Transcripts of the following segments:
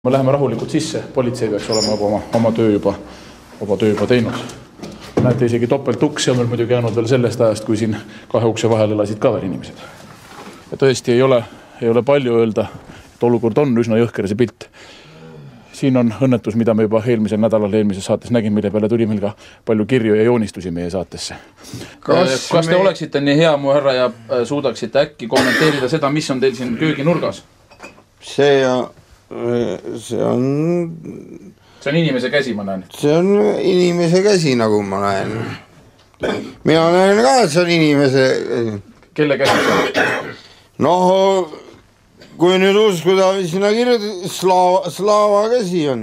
Me läheme rahulikult sisse, politsei peaks olema oma töö juba teinud. Näete isegi topeltuks ja meil muidugi jäänud veel sellest ajast, kui siin kahe ukse vahel elasid ka veel inimesed. Ja tõesti ei ole palju öelda, et olukord on üsna jõhker see pilt. Siin on õnnetus, mida me juba eelmises saates nägime, mille peale tuli meil ka palju kirju ja joonistusi meie saatesse. Kas te oleksite nii hea, mu härra, ja suudaksite äkki kommenteerida seda, mis on teil siin kööginurgas? See on inimese käsi, ma näen. See on inimese käsi, nagu ma näen. Mina näen ka, et see on inimese käsi. Kelle käsi see on? No, kui nüüd uskuda, mis sinna kirjutada, Slava käsi on.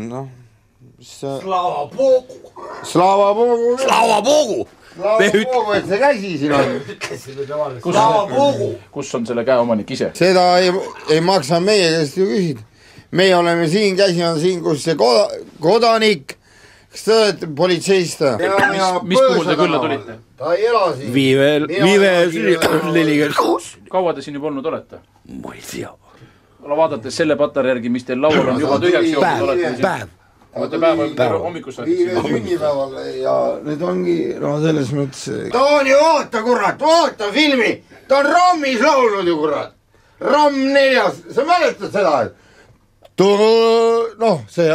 Slava Bogu! Slava Bogu! Slava Bogu! Slava Bogu, et see käsi siin on. Slava Bogu! Kus on selle käe omanik ise? Seda ei maksa meie käest ju küsida. Meie oleme siin, käsi on siin, kus see kodanik, kas te olete politseist? Mis puhul te külla tulite? Ta ei ela siin. Viive 46. Kaua te siin juba olnud olete? Ma ei tea. Vaadates selle patari järgi, mis teil laual on juba tühjaks joonud olete. Päev. Olete päeva hommikust olete Viive siin. sünnipäeval ja nüüd ongi, no selles mõttes. Ta on ju, vaata filmi, ta on Rammis laulnud ju, kurat. Ramm 4, sa mäletad seda? Noh, see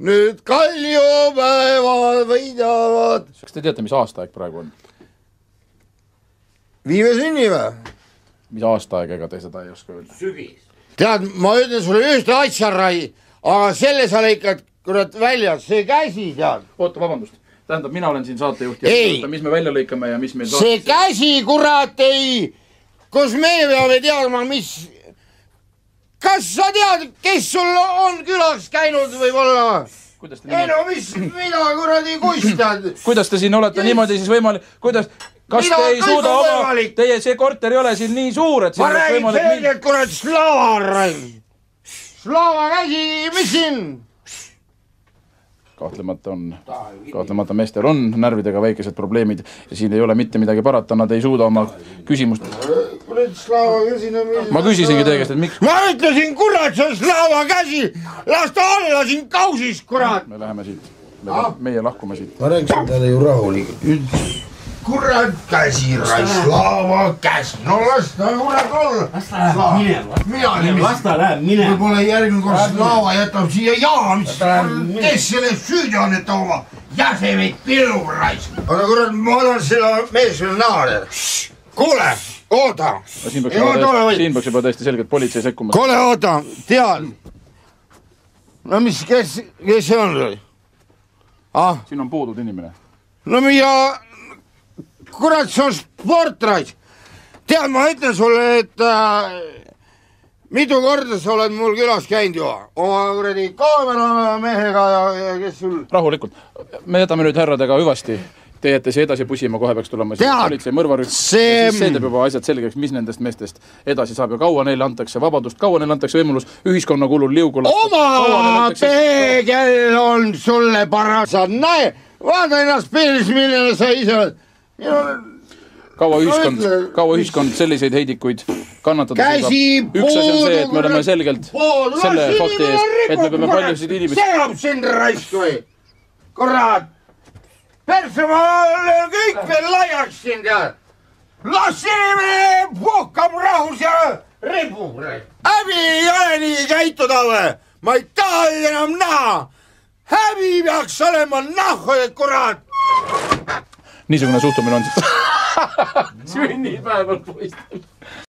nüüd kaljupäevad võidavad. Kas te teate, mis aastaaeg praegu on? Viive sünnipäev. Mis aastaaeg, ega te seda ei oska öelda? Sügis. Tead, ma ütlen sulle ühte asja, Rai, aga selle sa lõikad kurat välja, see käsi tead. Oota, vabandust. Tähendab, mina olen siin saatejuht ja mis me välja lõikame ja mis meil see käsi, kurat, ei, kus me peame teadma, mis. Kas sa tead, kes sul on külas käinud võib-olla? Ei no, mida kuradi kustad? Kuidas te siin olete niimoodi siis võimalik? Kas te ei suuda oma... Teie see korter ei ole siin nii suur, et... Ma räägin selgelt, kurat, Slava, Slava käsi, mis siin? Kahtlemata meestel on närvidega väikesed probleemid ja siin ei ole mitte midagi parata, nad ei suuda oma küsimust. Ma küsisingi teie käest, et miks? Ma ütlesin, kurat, see on Slava käsi, las ta olla siin kausis, kurat. Me läheme siit, meie lahkume siit. Ma rääksin talle ju rahulikult. Kurat käsi, Slava käsi. No las ta kurat olla. Las ta läheb minema. Võib-olla järgmine kord Slava jätab siia jaamist. Kes selle süüdi on, et ta oma jäsemeid pillu raisk? Aga kurat, ma olen selle mees veel näha. Kuule, oota. Siin peaks juba täiesti selgelt politsei sekkuma. Kuule, oota, tead. No mis, kes see on? Siin on puudud inimene. No mida... Kurat, see on sportrais. Tead, ma ütlen sulle, et mitu korda sa oled mul külas käinud ju. Oma kuradi kaameramehega ja kes sul... Rahulikult. Me jätame nüüd härradega hüvasti. Te jätte see edasi pusima, kohe peaks tulema politsei mõrvarühm. See teeb juba asjad selgeks, mis nendest meestest edasi saab ja kaua neile antakse vabadust, kaua neile antakse võimalus ühiskonna kulul liugu lasta. Oma peegel on sulle paras. Sa näe, vaata ennast peelis, milline sa ise oled. Kaua ühiskond selliseid heidikuid kannatada suudab. Üks asi on see, et me oleme selgelt selle fakti ees, et me peame paljusid inimesi... Seab sind raisk või? Kurat! Perse, ma olen kõik veel laiaks siin tead. Las inimene puhkab rahus ja ripub. Häbi ei ole nii käituda või? Ma ei taha enam näha. Häbi peaks olema nahku, kurat! Niisugune suhtumine on siis. Sünnipäeval poistel.